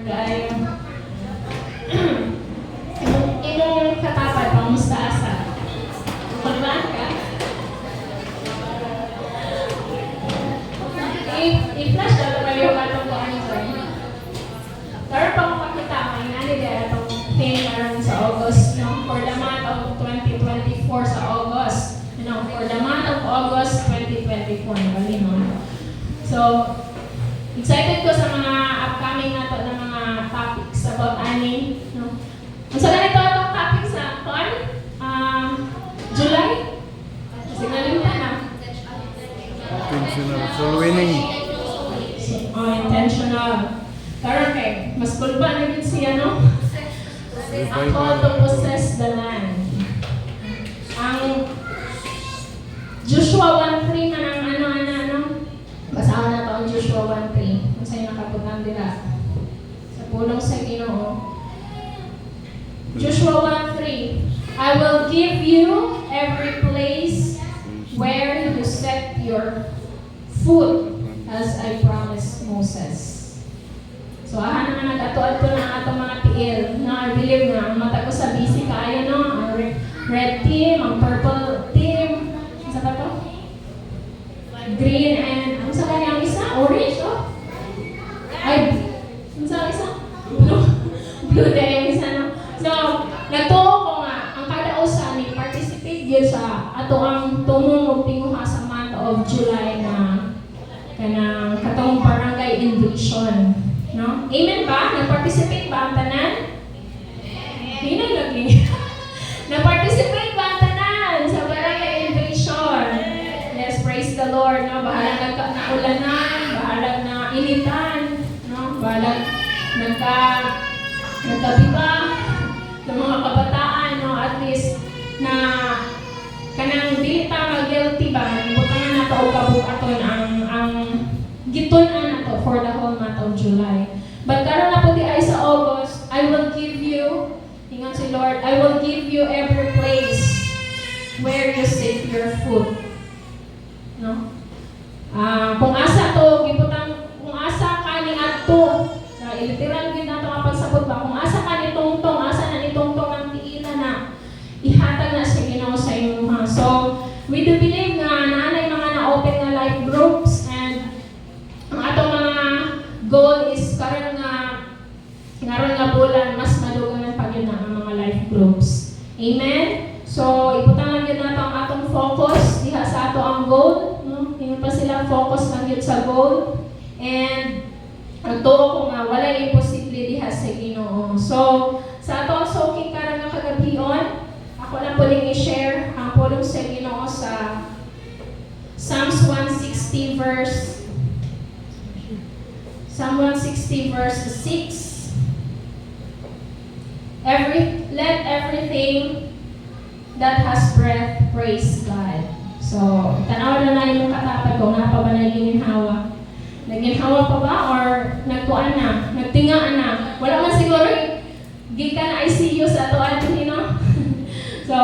Ay, imong katapat pang mustasa. Kulban ka? I-flash ka naman yung katong ko ano sir. Pero pang makita, may nalili itong thing karon sa August, no? For the month of 2024 sa August. You know, for the month of August 2024, bali no? So, excited ko sa mga upcoming na to na mga topics about ani, no? So, ganito itong topic sa July? Kasi nalimutan na. Intentional soul winning. Intentional. Pero okay, mas kulba na yun siya, no? Ang call to possess the land. Ang Joshua 1:3 man ang ano. Basahan na to ang Joshua 1:3. Kung sa'yo nakaputang dila. Sa pulong sa Ginoo. Joshua 1:3. I will give you every place where you set your foot as I promised Moses. So, naman nag-atuad ko ng atong mga tiil. Na I believe nga, ang mata ko sa busy kaya, no? Ang red team, ang purple team. Isa pa to? Green and, ano sa kanya ang isa? Orange, oh? Ay, ano sa isa? Blue. Blue din yung isa, no? So, nagtuo ko nga, ang kada usa ni participate yun sa ato ang tumungog tinguha sa month of July na kanang katong barangay invitation. No? Amen ba? Nag-participate ba ang tanan? Hindi na lagi. Nag-participate ba ang tanan sa barangay invitation? Yes, praise the Lord. No? Bahalang naulanan, bahalang na initan, no? Bahalang nagkabiba ng mga kabataan, no? At least na kanang dili ta mag-guilty ba? Butangan na to o kabukaton ang gitunan na to for the whole month of July. But karon na po di ay sa August, I will give you, ingon si Lord, I will give you every place where you set your foot. No? Kung asa to, kung asa ka ni ato, literal gid nato ang pagsabot ba, kung asa ka ni tungtong, asa na ni tungtong ang tiila na, ihatag na sa Ginoo sa imong ha. So, we do believe nga naanay mga na-open nga life groups and ang atong mga goal is karon nga bulan mas maduganan pa gyud na ang mga life groups. Amen. So ibutang lang gyud nato ang atong focus diha sa ato ang goal, no? Hingon pa sila focus lang gyud sa goal and nagtuo ko nga wala imposible diha sa Ginoo. So sa ato ang soaking karon nga kagabion, ako lang po ning i-share ang pulong sa Ginoo sa Psalms 160 verse Psalm 160 verse 6. Let everything that has breath praise God. So, tanaw na yung katapat ko, na pa ba naginhawa? Naginhawa pa ba or nagkuan na? Nagtingaan na? Wala man siguro gikan na ICU sa atuan din, no? So,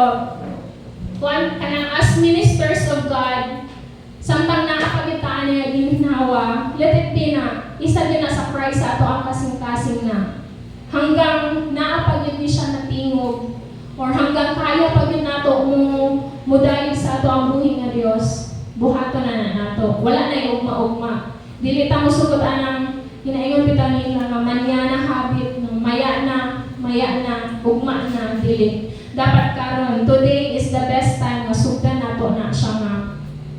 kanang as ministers of God, samtang nakapagitaan niya ginhawa, let it be na isa din na sa Christ sa ato ang kasing-kasing na hanggang naapagid ni siya natingog or hanggang kaya pagid nato mudayeg sa ato ang buhi nga Dios, buhaton na nato. Wala na ugma-ugma. Dili ta mosugot anang ginaingon bitaw nila nga manya na habit ng maya na ugma na dili. Dapat karon today is the best time nga sugdan nato na siya nga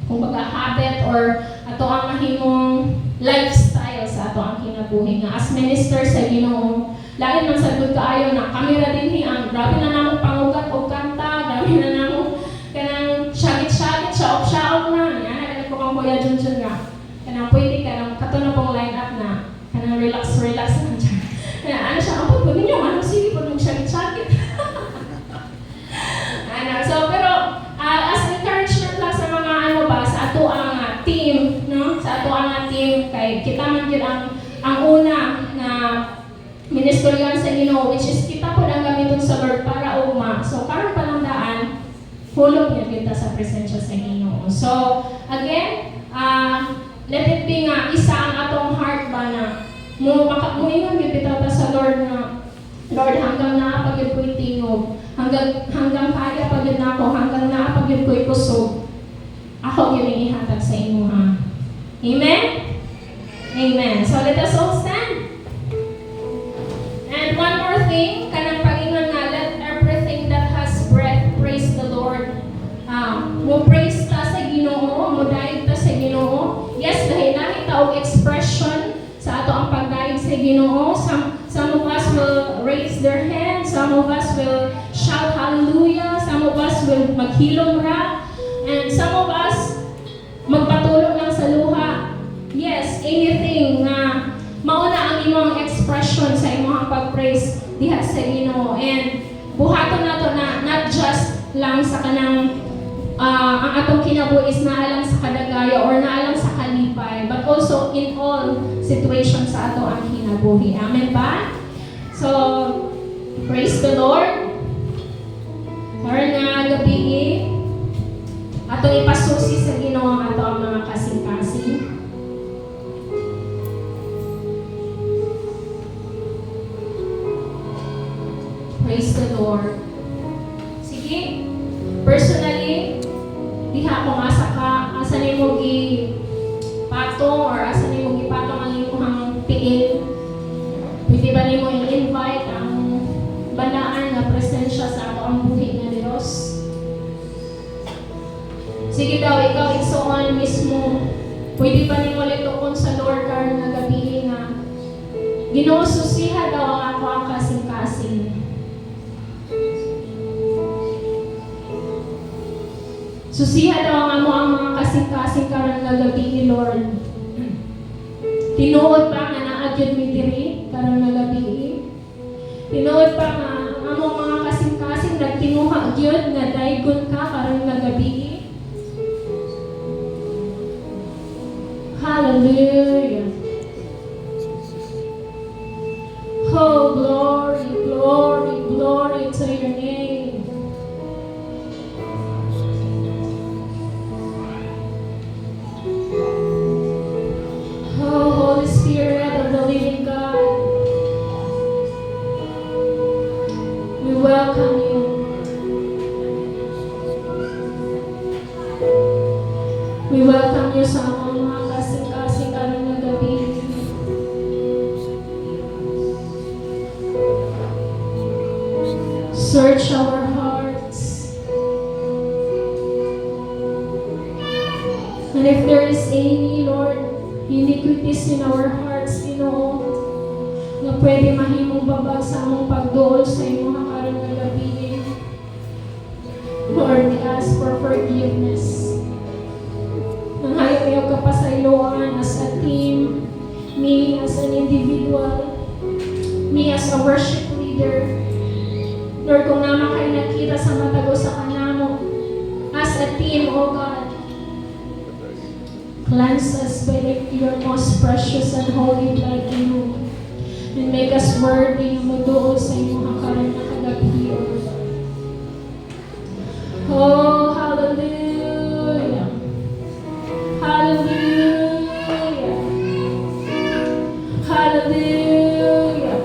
kung baga habit or ato ang mahimong lifestyle sa ato ang kinabuhi nga as minister sa Ginoo. Lagi man sagud kaayo na kamera dinhi ang grabe na namong pangugat og kanta, grabe na namong kanang syagit-syagit siya na. Yan ko kang Kuya Junjun nga. Kanang pwede kanang kato pong line up na kanang relax na dyan. Kaya ano siya, ang pwede niyo, anong sige po nung syagit-syagit. So pero as encouragement lang sa mga sa ato ang team, no? Sa ato ang team kay kita man gyud ang una na ministerial sa Ginoo, which is kita po ang gamiton sa Lord para ugma. So karon pa lang daan hulog niya kita sa presensya sa Ginoo. So again, let it be nga isa ang atong heart ba na mo ingon gyud bitaw ta Lord, hanggang naapagid ko'y tingog, hanggang kaya pagid na ako, hanggang naapagid ko'y kusog, ako yun ang ihatag sa imo, ha? Amen? Amen. So let us all stand. And one more thing, kanang pagingon nga, let everything that has breath praise the Lord. Mo praise ta sa Ginoo, mo dayeg ta sa Ginoo. Yes, dahil ta og expression sa ato ang pagdayeg sa Ginoo. Some of us will raise their hands, some of us will shout hallelujah, some of us will maghilom ra, and some of us magpatulog lang sa luha. Yes, anything na mauna ang imong expression sa imong pag-praise diha sa Ginoo. And buhaton nato na not just lang sa kanang ang atong kinabuhi is naalang sa kadagaya or naalang sa kalipay, but also in all situations sa ato ang kinabuhi. Amen ba? So, praise the Lord. Karon nga gabi, atong ipasusi sa Ginoo ang ato ang mga kasing-kasing. Praise the Lord. Sige, personally, diha ko asa nimo patong or asa nimo gipatong ang imong tiil. Pwede ba nimo i-invite ang banaan nga presensya sa ato ang buhi nga Dios? Sige daw, ikaw igsoon mismo. Pwede ba nimo litukon sa Lord karon nga gabi nga Ginoo, susiha daw ang ako ang kasing-kasing. Susiha daw ang amo ang mga kasing-kasing karon nga gabi, Lord. Tinuod pa nga naagyod mi diri karon nga gabi. Tinuod pa nga ang amo mga kasing-kasing nagtinguha gyud nga daygon ka karon nga gabi. Hallelujah. Oh, glory, glory, glory to your name. Oh, Holy Spirit of the living God, we welcome you. We welcome you sa among mga kasing-kasing karon nga gabi. Search our hearts. And if there is any, Lord, iniquities in our hearts, Ginoo, na pwede mahimong babag sa among pagduol sa imong karon nga gabi, Lord, we ask for forgiveness. Nanghayo-hayo ka pa sa iluan as a team, me as an individual, me as a worship leader. Lord, kung naman kayo nakita sa matago sa kanamo, as a team, O God, cleanse us by your most precious and holy blood, Ginoo, and make us worthy na magduol sa imong karon nga kagabi, O God. Oh, hallelujah. Hallelujah. Hallelujah.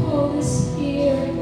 Holy Spirit.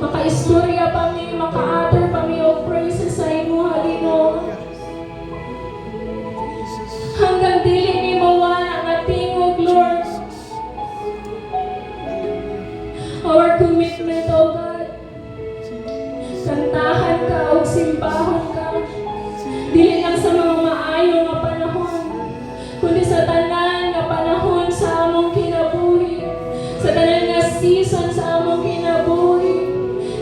makaistorya pa mi, maka-utter pa mi o praises sa imo, Ginoo. Hanggang dili ni mawala nga tingog, Lord. Our commitment, O God. Kantahan ka o simbahan ka. Dili lang sa mga maayo nga panahon, kundi sa tanan nga panahon sa among kinabuhi. Sa tanan nga season sa among kinabuhi.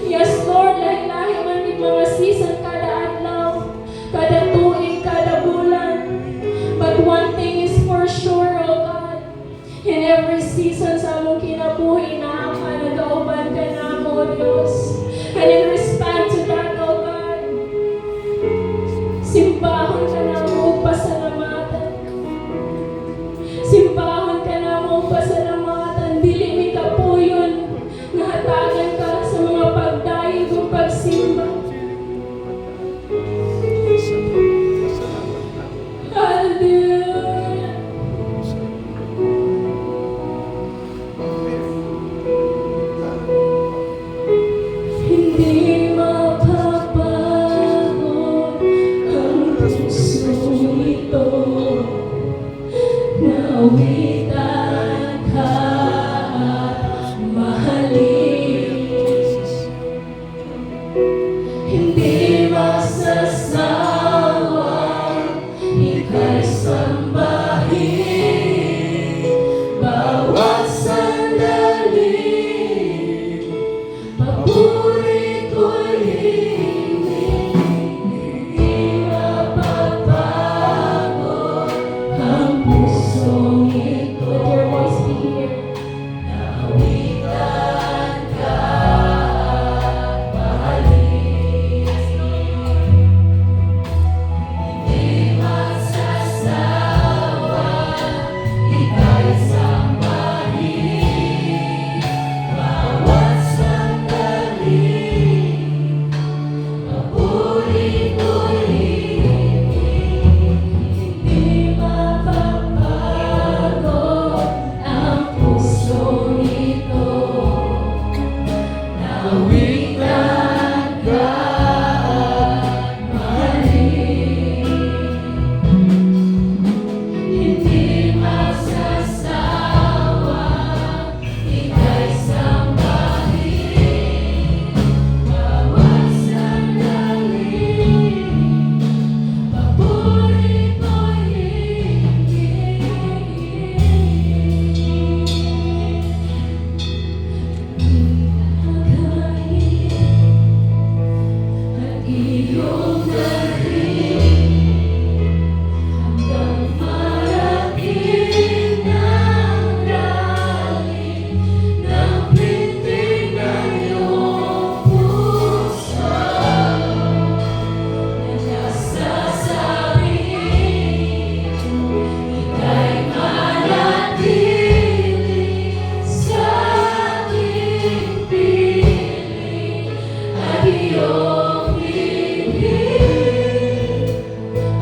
Yes, Lord, lahi-lahi man yung mga season kada adlaw, kada tuig, kada bulan. But one thing is for sure, O God, in every season sa among kinabuhi na nag-auban ka na mo, O Diyos. And in response to that, O God, simbahon ka na mo, pasalamatan. Simbahon ka na mo, pasalamatan. Dili mi kapuyon, nahatagan ka sa mga pagdayeg o pagsimba. Hallelujah. Hindi mapapagod ang pusong ito. Nawitan ka at mahalin. Hindi magsasawang ika'y sambahin. Bawat sandali, papuri ko'y hingin. Hindi mapapagod ang pusong ito. Let your voice be here. Nawitan ka at mahalin. Hindi magsasawa, ika'y sambahin. Bawat sandali, papuri ko'y hingin. Hindi mapapagod ang pusong ito. Nawitan ka at mahalin. Hindi magsasawa, ika'y sambahin. Bawat sandali, papuri ko'y at iyong dahin hanggang marating ang lalim ng pintig ng iyong puso. Nagsasabihin, ika'y manatili sa aking piling at iyong bibig.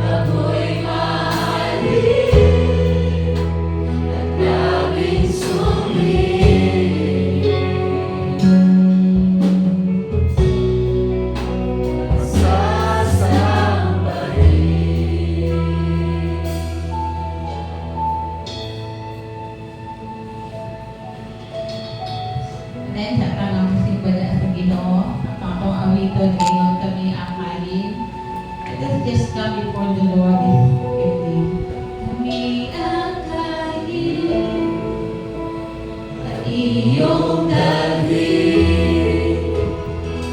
Ako'y mahalin at laging sumingin. Sasambahin. Then, sa tanang simbala sa Ginoo, ang atong awiton ngayon kami akalin. Let us just come before the Lord this evening. Kami akalin at iyong dalhin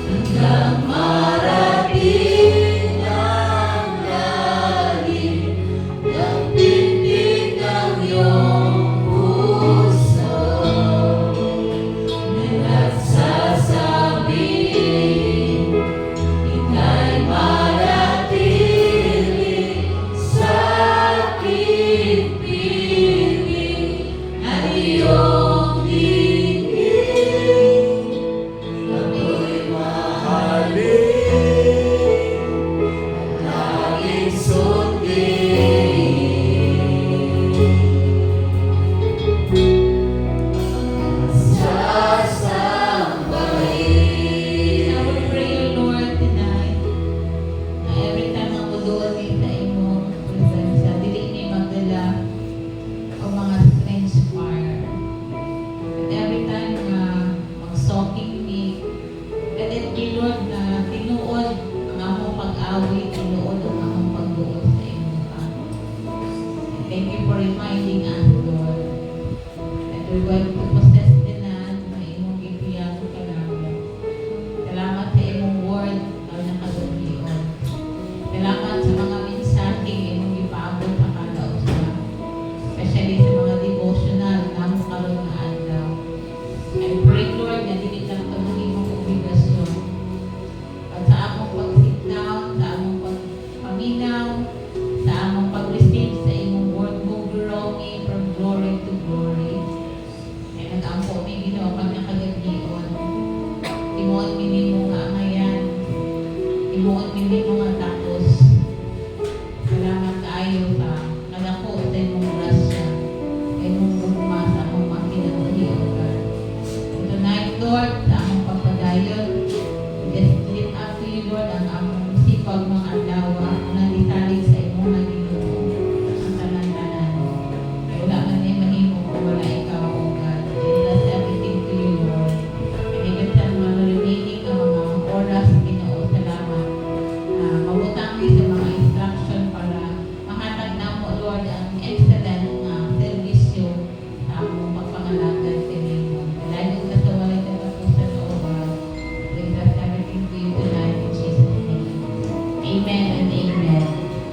hanggang marating ang lalim ng pintig ng iyong puso. Nagsasabihin, ika'y manatili imuot minimo nga ngayan. Imuot minimo nga tapos. Salamat kaayo sa kadako sa imong grasya. Imong gugma sa akong mga kinabuhi, O God. And tonight, Lord, sa among pagpadayon, just lift up to you, Lord, ang among sipag mga adlaw, ang nagitalig sa imong naginoo, ang tanan-tanan. Ay wala man may mahimo kung wala ikaw, O God. And bless everything to you, Lord. And even sa mga remaining na mga oras, Ginoo, salamat. Mabutang sa mga instruction para mahatag na mo, Lord, ang excellent